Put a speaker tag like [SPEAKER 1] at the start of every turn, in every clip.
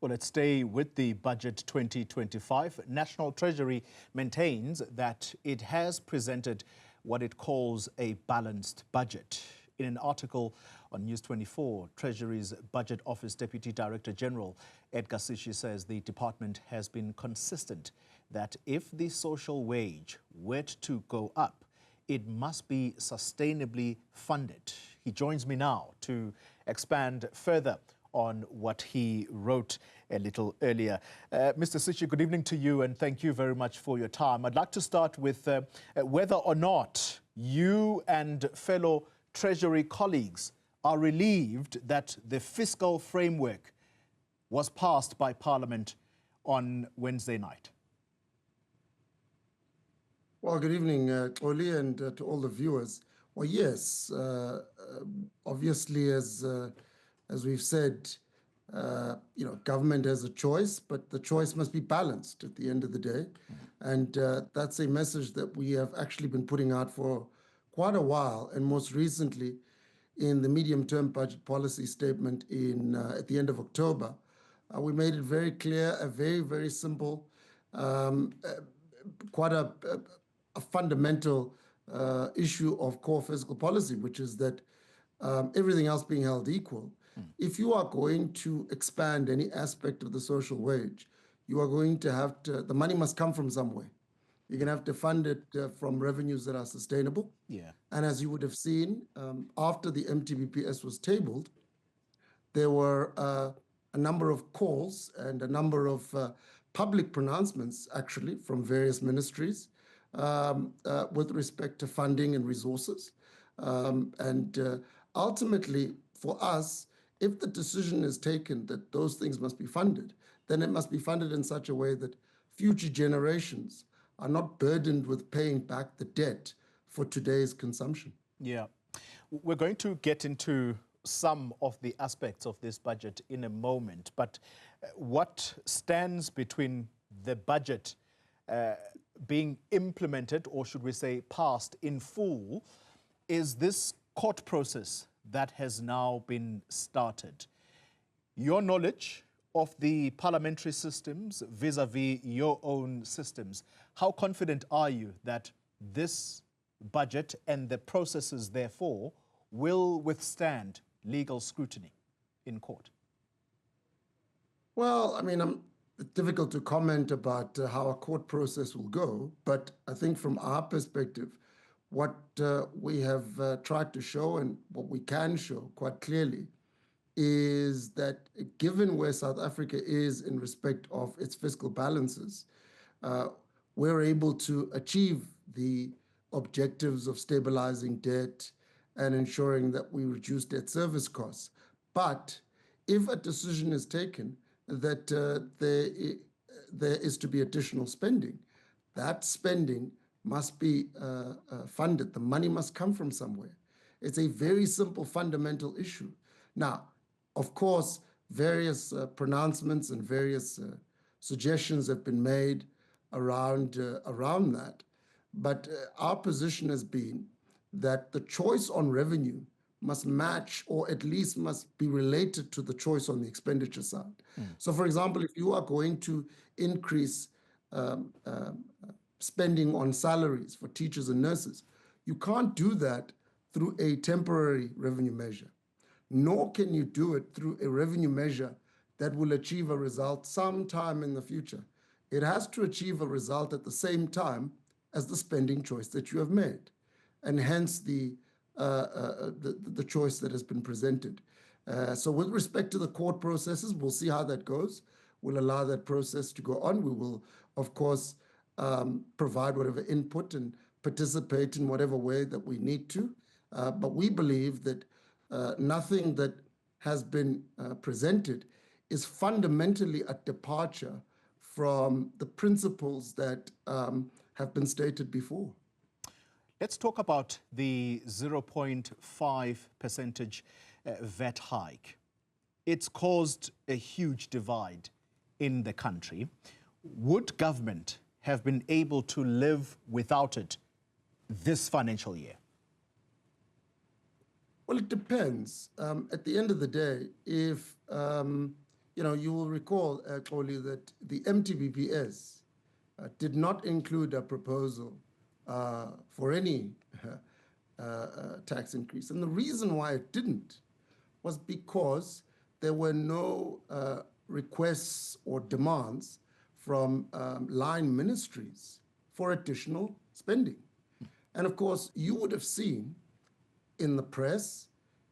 [SPEAKER 1] Well, let's stay with the budget 2025. National Treasury maintains that it has presented what it calls a balanced budget. In an article on News 24, Treasury's Budget Office Deputy Director General Edgar Sishi says the department has been consistent that if the social wage were to go up, it must be sustainably funded. He joins me now to expand further on what he wrote a little earlier. Mr. Sishi, good evening to you and thank you very much for your time. I'd like to start with whether or not you and fellow Treasury colleagues are relieved that the fiscal framework was passed by Parliament on Wednesday night.
[SPEAKER 2] Well, good evening, Xoli, and to all the viewers. Well, yes, obviously, as we've said, government has a choice, but the choice must be balanced at the end of the day. And that's a message that we have actually been putting out for quite a while, and most recently in the medium-term budget policy statement at the end of October. We made it very clear, a very, very simple, quite a fundamental issue of core fiscal policy, which is that everything else being held equal, if you are going to expand any aspect of the social wage, you are going to have to, the money must come from somewhere. You're going to have to fund it from revenues that are sustainable. Yeah. And as you would have seen, after the MTBPS was tabled, there were a number of calls and a number of public pronouncements, actually, from various ministries with respect to funding and resources. Ultimately, for us, if the decision is taken that those things must be funded, then it must be funded in such a way that future generations are not burdened with paying back the debt for today's consumption. Yeah.
[SPEAKER 1] We're going to get into some of the aspects of this budget in a moment, but what stands between the budget being implemented, or should we say passed in full, is this court process that has now been started. Your knowledge of the parliamentary systems vis-a-vis your own systems, how confident are you that this budget and the processes therefore will withstand legal scrutiny in court?
[SPEAKER 2] Well, I mean, it's difficult to comment about how a court process will go, but I think from our perspective, what we have tried to show and what we can show quite clearly is that given where South Africa is in respect of its fiscal balances, we're able to achieve the objectives of stabilizing debt and ensuring that we reduce debt service costs. But if a decision is taken that there is to be additional spending, that spending must be funded. The money must come from somewhere. It's a very simple fundamental issue. Now, of course, various pronouncements and various suggestions have been made around that. But our position has been that the choice on revenue must match, or at least must be related to the choice on the expenditure side. So, for example, if you are going to increase spending on salaries for teachers and nurses, you can't do that through a temporary revenue measure, nor can you do it through a revenue measure that will achieve a result sometime in the future. It has to achieve a result at the same time as the spending choice that you have made, and hence the choice that has been presented. So with respect to the court processes, we'll see how that goes. We'll allow that process to go on. We will, of course, provide whatever input and participate in whatever way that we need to. But we believe that nothing that has been presented is fundamentally a departure from the principles that have been stated before.
[SPEAKER 1] Let's talk about the 0.5 percentage VAT hike. It's caused a huge divide in the country. Would government have been able to live without it this financial year?
[SPEAKER 2] Well, it depends. At the end of the day, if you will recall, Xoli, that the MTBPS did not include a proposal for any tax increase. And the reason why it didn't was because there were no requests or demands from line ministries for additional spending. And of course, you would have seen in the press,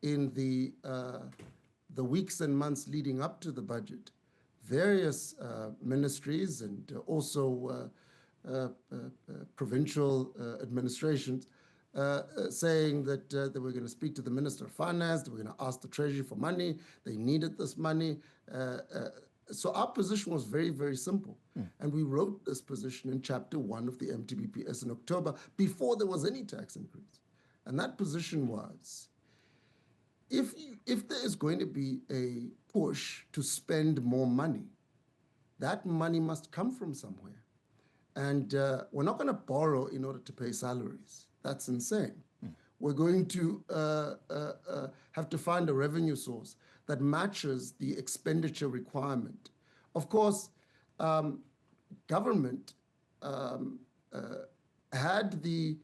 [SPEAKER 2] in the weeks and months leading up to the budget, various ministries and also provincial administrations saying that they were going to speak to the Minister of Finance, they were going to ask the Treasury for money, they needed this money. So our position was very, very simple. And we wrote this position in Chapter 1 of the MTBPS in October before there was any tax increase. And that position was, if there is going to be a push to spend more money, that money must come from somewhere. And we're not going to borrow in order to pay salaries. That's insane. We're going to have to find a revenue source that matches the expenditure requirement. Of course, government had the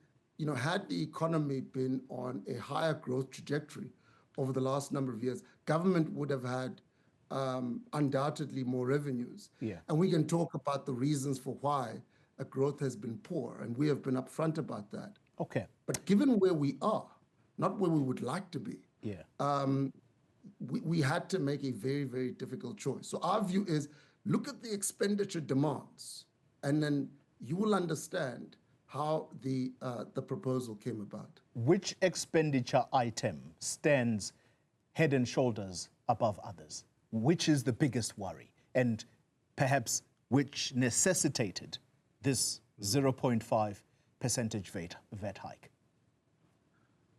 [SPEAKER 2] economy been on a higher growth trajectory over the last number of years, government would have had undoubtedly more revenues.
[SPEAKER 1] Yeah.
[SPEAKER 2] And we can talk about the reasons for why a growth has been poor, and we have been upfront about that.
[SPEAKER 1] Okay.
[SPEAKER 2] But given where we are, not where we would like to be, we had to make a very, very difficult choice. So our view is, look at the expenditure demands, and then you will understand how the proposal came about.
[SPEAKER 1] Which expenditure item stands head and shoulders above others? Which is the biggest worry? And perhaps which necessitated this 0.5 percentage VAT hike?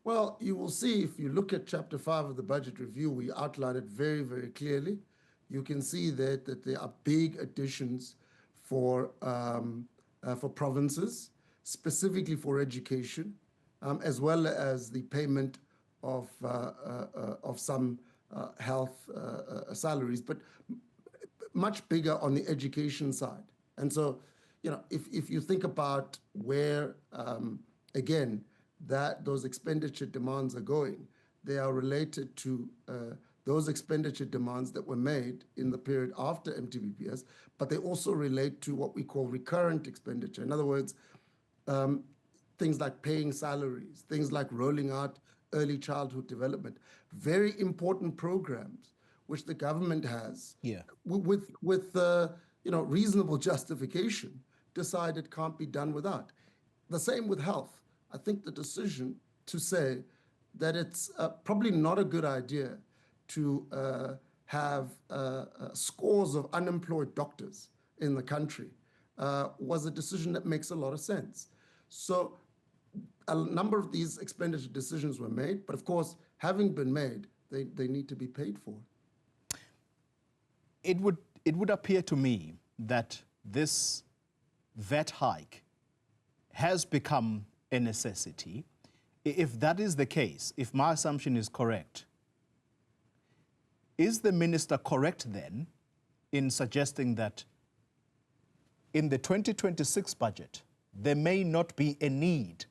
[SPEAKER 2] Well, you will see if you look at Chapter 5 of the Budget Review, we outline it very, very clearly. You can see that there are big additions for provinces, specifically for education, as well as the payment of some health salaries, but much bigger on the education side. And so, if you think about where, again, those expenditure demands are going, they are related to those expenditure demands that were made in the period after MTBPS, but they also relate to what we call recurrent expenditure. In other words, things like paying salaries, things like rolling out early childhood development, very important programs which the government has, with reasonable justification, decided can't be done without. The same with health. I think the decision to say that it's probably not a good idea to have scores of unemployed doctors in the country was a decision that makes a lot of sense. So a number of these expenditure decisions were made, but of course, having been made, they need to be paid for.
[SPEAKER 1] It would appear to me that this VAT hike has become a necessity. If that is the case, if my assumption is correct, is the minister correct then in suggesting that in the 2026 budget, there may not be a need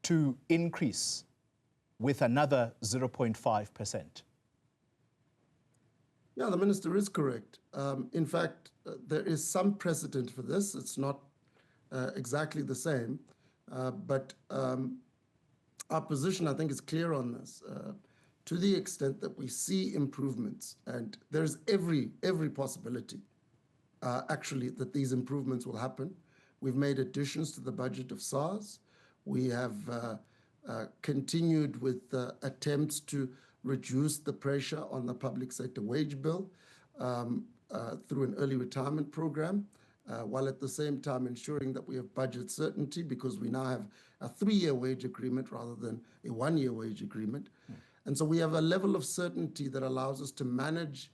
[SPEAKER 1] to increase with another 0.5%?
[SPEAKER 2] Yeah, the minister is correct. In fact, there is some precedent for this. It's not exactly the same, but our position, I think, is clear on this. To the extent that we see improvements, and there's every possibility, actually, that these improvements will happen. We've made additions to the budget of SARS. We have continued with attempts to reduce the pressure on the public sector wage bill through an early retirement program, while at the same time ensuring that we have budget certainty, because we now have a 3-year wage agreement rather than a 1-year wage agreement. And so we have a level of certainty that allows us to manage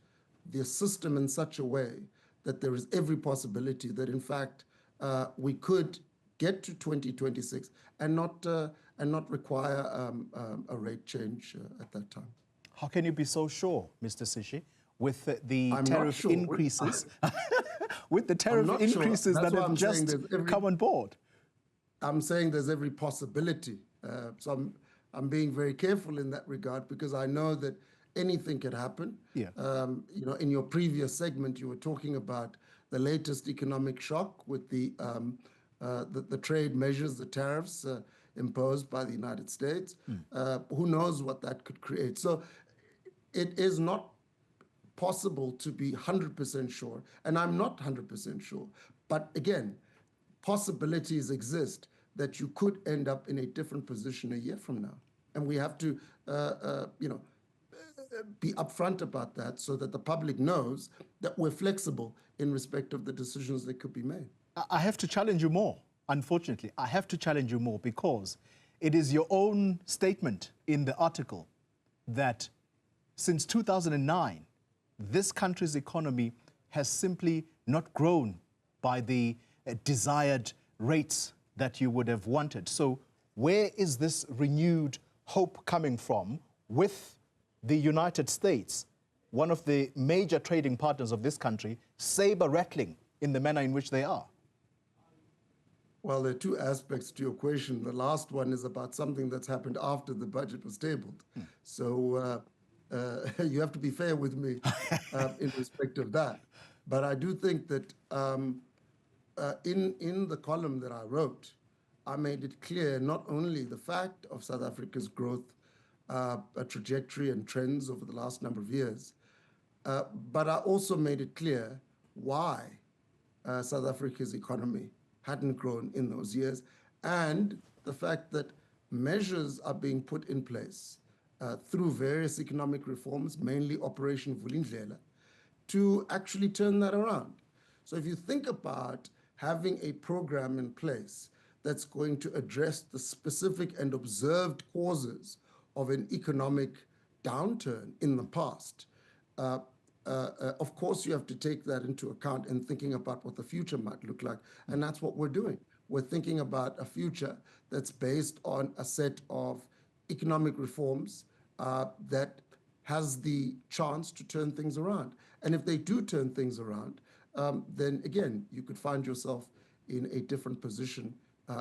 [SPEAKER 2] the system in such a way that there is every possibility that, in fact, we could get to 2026 and not require a rate change at that time.
[SPEAKER 1] How can you be so sure, Mr. Sishi? with the
[SPEAKER 2] I'm not
[SPEAKER 1] tariff
[SPEAKER 2] sure.
[SPEAKER 1] increases, with the tariff
[SPEAKER 2] not
[SPEAKER 1] increases
[SPEAKER 2] sure.
[SPEAKER 1] that have just come on board?
[SPEAKER 2] I'm saying there's every possibility. So I'm being very careful in that regard because I know that anything could happen.
[SPEAKER 1] Yeah.
[SPEAKER 2] You know, in your previous segment, you were talking about the latest economic shock with the trade measures, the tariffs imposed by the United States. Who knows what that could create? So it is not possible to be 100% sure, and I'm not 100% sure. But again, possibilities exist that you could end up in a different position a year from now. And we have to, you know, be upfront about that so that the public knows that we're flexible in respect of the decisions that could be made.
[SPEAKER 1] I have to challenge you more, unfortunately. I have to challenge you more because it is your own statement in the article that since 2009, this country's economy has simply not grown by the desired rates that you would have wanted. So where is this renewed hope coming from with the United States, one of the major trading partners of this country, saber-rattling in the manner in which they are?
[SPEAKER 2] Well, there are two aspects to your question. The last one is about something that's happened after the budget was tabled. So you have to be fair with me in respect of that. But I do think that in the column that I wrote, I made it clear not only the fact of South Africa's growth trajectory and trends over the last number of years, but I also made it clear why South Africa's economy hadn't grown in those years, and the fact that measures are being put in place through various economic reforms, mainly Operation Vulindlela, to actually turn that around. So if you think about having a program in place that's going to address the specific and observed causes of an economic downturn in the past, of course you have to take that into account in thinking about what the future might look like. And that's what we're doing. We're thinking about a future that's based on a set of economic reforms that has the chance to turn things around. And if they do turn things around, then again, you could find yourself in a different position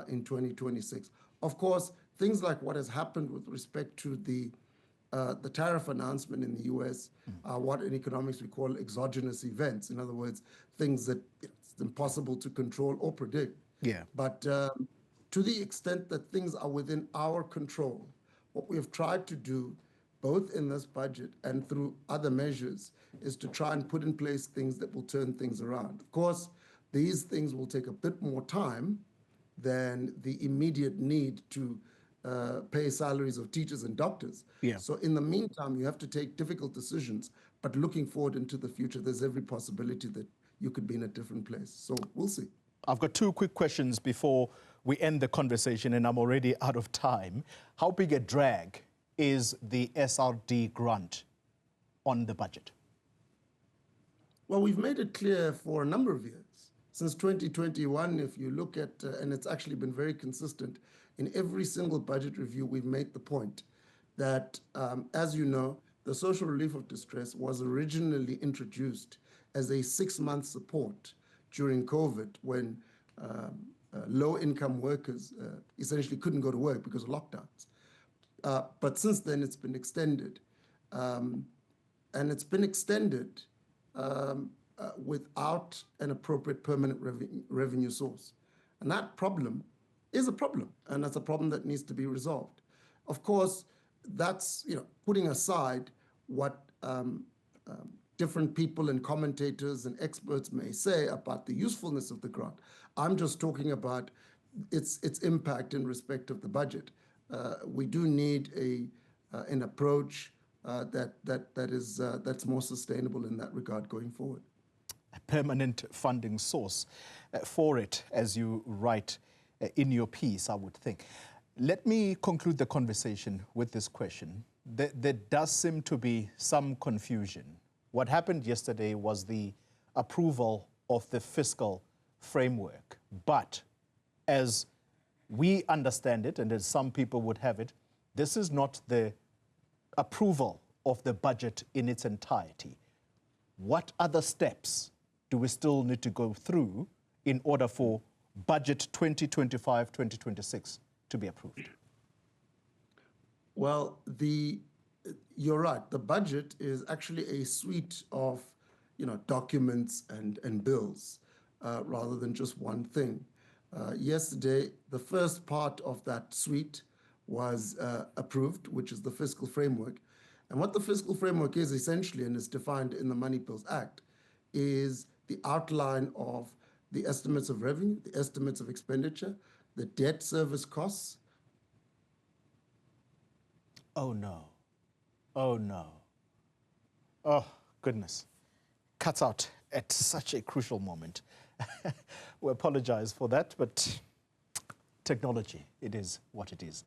[SPEAKER 2] in 2026. Of course, things like what has happened with respect to the tariff announcement in the US are what in economics we call exogenous events. In other words, things that it's impossible to control or predict.
[SPEAKER 1] Yeah.
[SPEAKER 2] But to the extent that things are within our control, what we have tried to do, both in this budget and through other measures, is to try and put in place things that will turn things around. Of course, these things will take a bit more time than the immediate need to pay salaries of teachers and doctors.
[SPEAKER 1] Yeah.
[SPEAKER 2] So in the meantime, you have to take difficult decisions, but looking forward into the future, there's every possibility that you could be in a different place. So we'll see.
[SPEAKER 1] I've got two quick questions before we end the conversation, and I'm already out of time. How big a drag is the SRD grant on the budget?
[SPEAKER 2] Well, we've made it clear for a number of years. Since 2021, if you look at, and it's actually been very consistent, in every single budget review, we've made the point that, as you know, the social relief of distress was originally introduced as a 6-month support during COVID when low-income workers essentially couldn't go to work because of lockdowns. But since then, it's been extended. And it's been extended without an appropriate permanent revenue source. And that problem is a problem, and that's a problem that needs to be resolved. Of course, that's putting aside what different people and commentators and experts may say about the usefulness of the grant. I'm just talking about its impact in respect of the budget. We do need an approach that's more sustainable in that regard going forward.
[SPEAKER 1] A permanent funding source for it, as you write in your piece, I would think. Let me conclude the conversation with this question. There does seem to be some confusion. What happened yesterday was the approval of the fiscal framework. But as we understand it, and as some people would have it, this is not the approval of the budget in its entirety. what other steps do we still need to go through in order for budget 2025-2026 to be approved?
[SPEAKER 2] Well, you're right. The budget is actually a suite of, documents and bills, rather than just one thing. Yesterday, the first part of that suite was approved, which is the fiscal framework. And what the fiscal framework is essentially, and is defined in the Money Bills Act, is the outline of the estimates of revenue, the estimates of expenditure, the debt service costs.
[SPEAKER 1] Oh no. Oh no. Oh, goodness. Cuts out at such a crucial moment. We apologize for that, but technology, it is what it is.